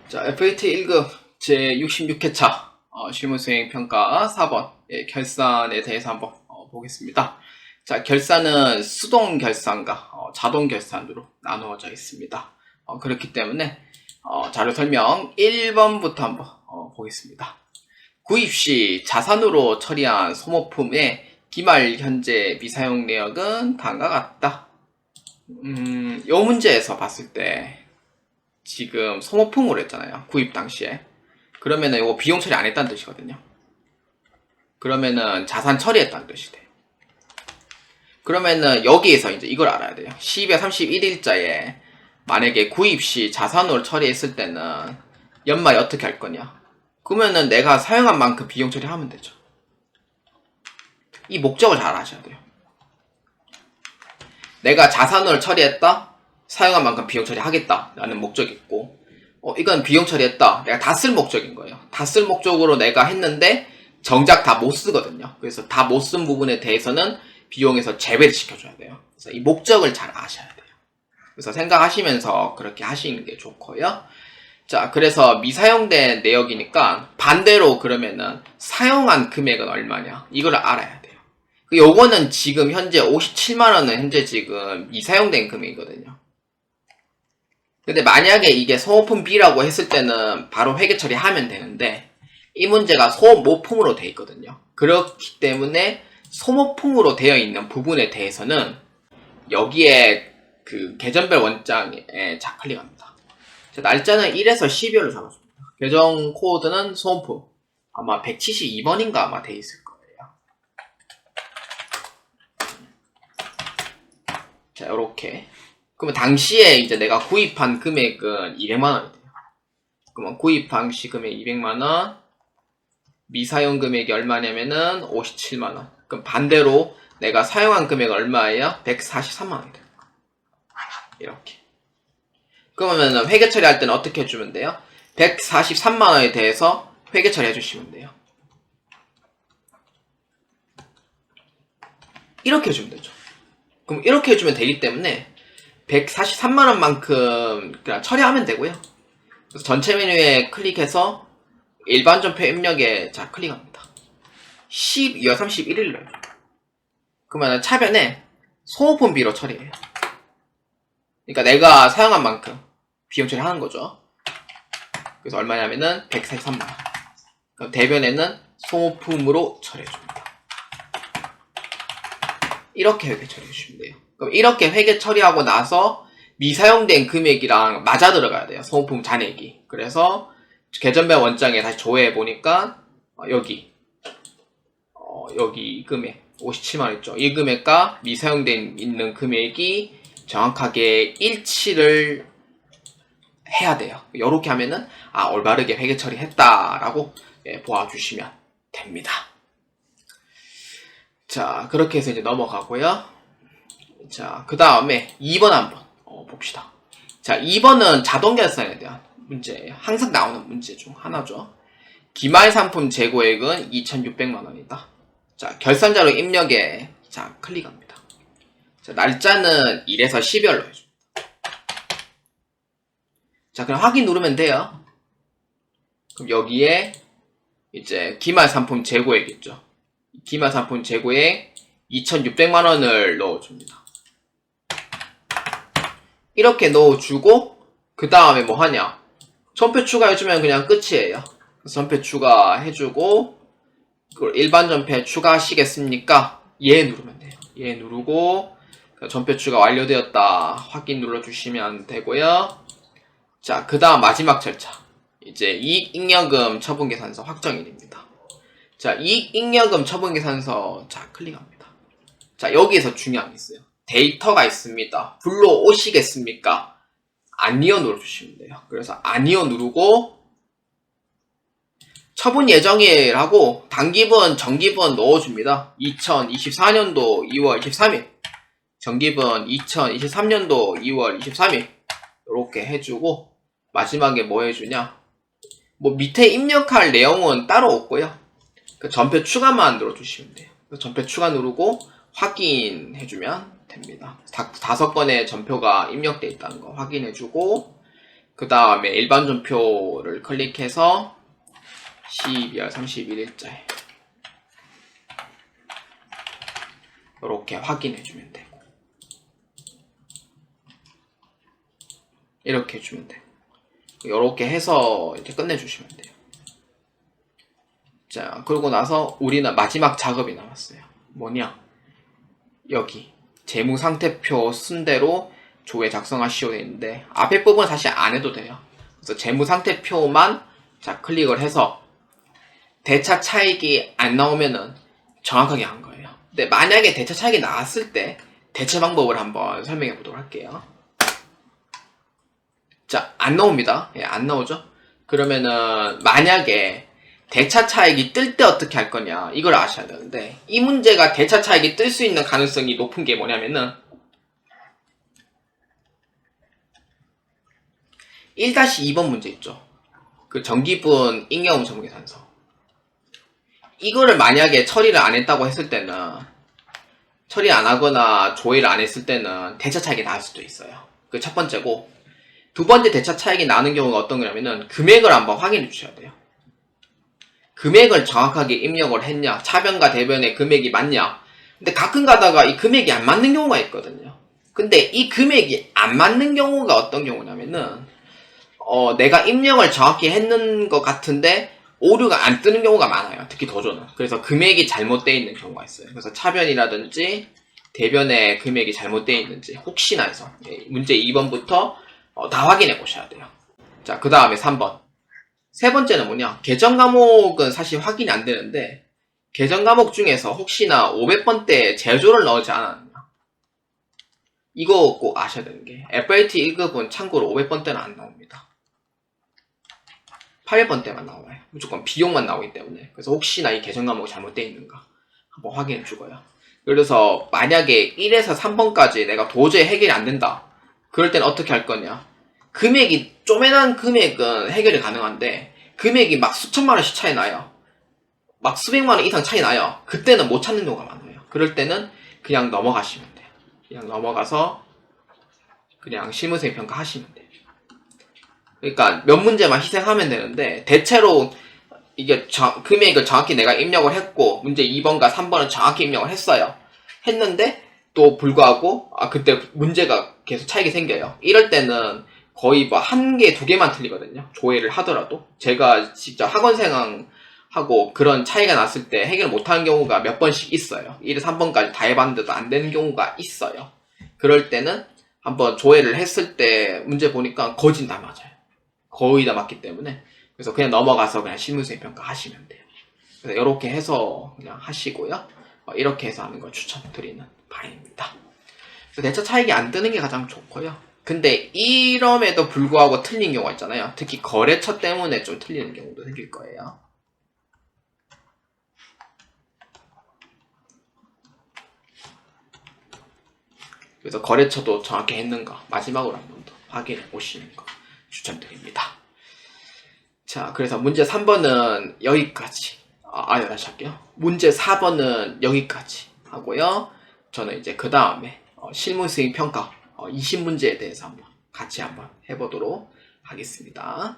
자, FAT 1급 제66회차 실무수행 평가 4번 결산에 대해서 한번 보겠습니다. 자, 결산은 수동 결산과 자동 결산으로 나누어져 있습니다. 그렇기 때문에 자료 설명 1번부터 한번 보겠습니다. 구입 시 자산으로 처리한 소모품의 기말 현재 미사용 내역은 다음과 같다. 요 문제에서 봤을 때 지금 소모품으로 했잖아요. 구입 당시에. 그러면은 이거 비용 처리 안 했다는 뜻이거든요. 그러면은 자산 처리했다는 뜻이 돼요. 그러면은 여기에서 이제 이걸 알아야 돼요. 12월 31일자에 만약에 구입 시 자산으로 처리했을 때는 연말에 어떻게 할 거냐. 그러면은 내가 사용한 만큼 비용 처리하면 되죠. 이 목적을 잘 아셔야 돼요. 내가 자산으로 처리했다. 사용한 만큼 비용 처리하겠다 라는 목적이 있고, 이건 비용 처리했다. 내가 다 쓸 목적인 거예요. 다 쓸 목적으로 내가 했는데 정작 다 못 쓰거든요. 그래서 다 못 쓴 부분에 대해서는 비용에서 제외를 시켜줘야 돼요. 그래서 이 목적을 잘 아셔야 돼요. 그래서 생각하시면서 그렇게 하시는 게 좋고요. 자, 그래서 미사용된 내역이니까 반대로 그러면은 사용한 금액은 얼마냐 이걸 알아야 돼요. 요거는 지금 현재 57만원은 현재 지금 미사용된 금액이거든요. 근데 만약에 이게 소모품 B라고 했을 때는 바로 회계 처리하면 되는데, 이 문제가 소모품으로 되어 있거든요. 그렇기 때문에 소모품으로 되어 있는 부분에 대해서는 여기에 그 계정별 원장에 좌클릭합니다. 날짜는 1에서 12월로 잡아줍니다. 계정 코드는 소모품 아마 172번인가 아마 돼 있을 거예요. 자, 요렇게. 그러면 당시에 이제 내가 구입한 금액은 200만원이 돼요. 그러면 구입한 시 금액 200만원, 미사용 금액이 얼마냐면은 57만원. 그럼 반대로 내가 사용한 금액은 얼마예요? 143만원이 돼요. 이렇게. 그러면 회계 처리할 때는 어떻게 해주면 돼요? 143만원에 대해서 회계 처리 해주시면 돼요. 이렇게 해주면 되죠. 그럼 이렇게 해주면 되기 때문에 143만원만큼 그냥 처리하면 되고요. 그래서 전체 메뉴에 클릭해서 일반 전표 입력에 자 클릭합니다. 12월 31일로. 그러면 차변에 소모품 B로 처리해요. 그러니까 내가 사용한 만큼 비용 처리하는 거죠. 그래서 얼마냐면은 143만원. 그럼 대변에는 소모품으로 처리해줍니다. 이렇게 회계 처리해주시면 돼요. 그럼 이렇게 회계 처리하고 나서 미사용된 금액이랑 맞아 들어가야 돼요. 소모품 잔액이. 그래서 계정별 원장에 다시 조회해 보니까 여기 금액 57만원 있죠. 이 금액과 미사용된 있는 금액이 정확하게 일치를 해야 돼요. 이렇게 하면은 올바르게 회계 처리했다라고 보아주시면 됩니다. 자, 그렇게 해서 이제 넘어가고요. 자, 그 다음에 2번 한번 봅시다. 자, 2번은 자동 결산에 대한 문제예요. 항상 나오는 문제 중 하나죠. 기말 상품 재고액은 2,600만원이다. 자, 결산자료 입력에 자 클릭합니다. 자, 날짜는 1에서 12월로 해줍니다. 자, 그럼 확인 누르면 돼요. 그럼 여기에 이제 기말 상품 재고액 있죠. 기말 상품 재고액 2,600만원을 넣어줍니다. 이렇게 넣어주고 그 다음에 뭐 하냐, 전표 추가해주면 그냥 끝이에요. 전표 추가해주고 그걸 일반 전표에 추가하시겠습니까? 예 누르면 돼요. 예 누르고 전표 추가 완료되었다 확인 눌러주시면 되고요. 자, 그 다음 마지막 절차, 이제 이익잉여금 처분계산서 확정일입니다. 자, 이익잉여금 처분계산서 자 클릭합니다. 자, 여기에서 중요한 게 있어요. 데이터가 있습니다. 불러오시겠습니까? 아니요 눌러주시면 돼요. 그래서 아니요 누르고 처분 예정일하고 단기분, 정기분 넣어줍니다. 2024년도 2월 23일, 정기분 2023년도 2월 23일 이렇게 해주고, 마지막에 뭐 해주냐, 뭐 밑에 입력할 내용은 따로 없고요. 그 전표 추가만 눌러주시면 돼요. 전표 추가 누르고 확인해주면 됩니다. 5건의 전표가 입력되어 있다는 거 확인해주고, 그 다음에 일반 존표를 클릭해서 12월 31일자에 이렇게 확인해주면 되고, 이렇게 해주면 돼요. 이렇게 해서 이제 끝내주시면 돼요. 자, 그러고 나서 우리는 마지막 작업이 남았어요. 뭐냐? 여기 재무상태표 순대로 조회 작성하시오 되어 있는데, 앞에 부분은 사실 안 해도 돼요. 그래서 재무상태표만 자 클릭을 해서 대차 차익이 안 나오면은 정확하게 한 거예요. 근데 만약에 대차 차익이 나왔을 때 대처 방법을 한번 설명해 보도록 할게요. 자, 안 나옵니다. 예, 안 나오죠? 그러면은 만약에 대차 차익이 뜰 때 어떻게 할 거냐, 이걸 아셔야 되는데, 이 문제가 대차 차익이 뜰 수 있는 가능성이 높은 게 뭐냐면은 1-2번 문제 있죠. 그 전기분 잉여금 전무계산서. 이거를 만약에 처리를 안 했다고 했을 때는, 처리 안 하거나 조회를 안 했을 때는 대차 차익이 나올 수도 있어요. 그 첫 번째고, 두 번째 대차 차익이 나는 경우가 어떤 거냐면은 금액을 한번 확인해 주셔야 돼요. 금액을 정확하게 입력을 했냐, 차변과 대변의 금액이 맞냐. 근데 가끔 가다가 이 금액이 안 맞는 경우가 있거든요. 근데 이 금액이 안 맞는 경우가 어떤 경우냐면은 내가 입력을 정확히 했는 것 같은데 오류가 안 뜨는 경우가 많아요. 특히 도조는. 그래서 금액이 잘못되어 있는 경우가 있어요. 그래서 차변이라든지 대변의 금액이 잘못되어 있는지 혹시나 해서 문제 2번부터 다 확인해 보셔야 돼요. 자, 그 다음에 3번. 세 번째는 뭐냐? 계정 과목은 사실 확인이 안 되는데, 계정 과목 중에서 혹시나 500번대 제조를 넣지 않았나? 이거 꼭 아셔야 되는 게, FAT 1급은 참고로 500번대는 안 나옵니다. 800번대만 나와요. 무조건 비용만 나오기 때문에. 그래서 혹시나 이 계정 과목이 잘못되어 있는가 한번 확인해 주고요. 그래서 만약에 1에서 3번까지 내가 도저히 해결이 안 된다. 그럴 땐 어떻게 할 거냐? 금액이 쪼매난 금액은 해결이 가능한데, 금액이 막 수천만 원씩 차이 나요. 막 수백만 원 이상 차이 나요. 그때는 못 찾는 경우가 많아요. 그럴 때는 그냥 넘어가시면 돼요. 그냥 넘어가서 그냥 실무수행 평가 하시면 돼요. 그러니까 몇 문제만 희생하면 되는데, 대체로 이게 금액을 정확히 내가 입력을 했고, 문제 2번과 3번은 정확히 입력을 했어요. 했는데 또 불구하고 그때 문제가 계속 차이가 생겨요. 이럴 때는 거의 뭐 1개, 2개만 틀리거든요. 조회를 하더라도. 제가 진짜 학원생하고 그런 차이가 났을 때 해결 못하는 경우가 몇 번씩 있어요. 1에서 3번까지 다 해봤는데도 안 되는 경우가 있어요. 그럴 때는 한번 조회를 했을 때 문제 보니까 거진 다 맞아요. 거의 다 맞기 때문에. 그래서 그냥 넘어가서 그냥 실무수행 평가 하시면 돼요. 그래서 이렇게 해서 그냥 하시고요. 이렇게 해서 하는 걸 추천드리는 바입니다. 대차 차익이 안 뜨는 게 가장 좋고요. 근데 이럼에도 불구하고 틀린 경우가 있잖아요. 특히 거래처 때문에 좀 틀리는 경우도 생길 거예요. 그래서 거래처도 정확히 했는가 마지막으로 한 번 더 확인해 보시는 거 추천드립니다. 자, 그래서 문제 3번은 여기까지. 다시 할게요. 문제 4번은 여기까지 하고요. 저는 이제 그 다음에 실무수행 평가 20문제에 대해서 같이 한번 해보도록 하겠습니다.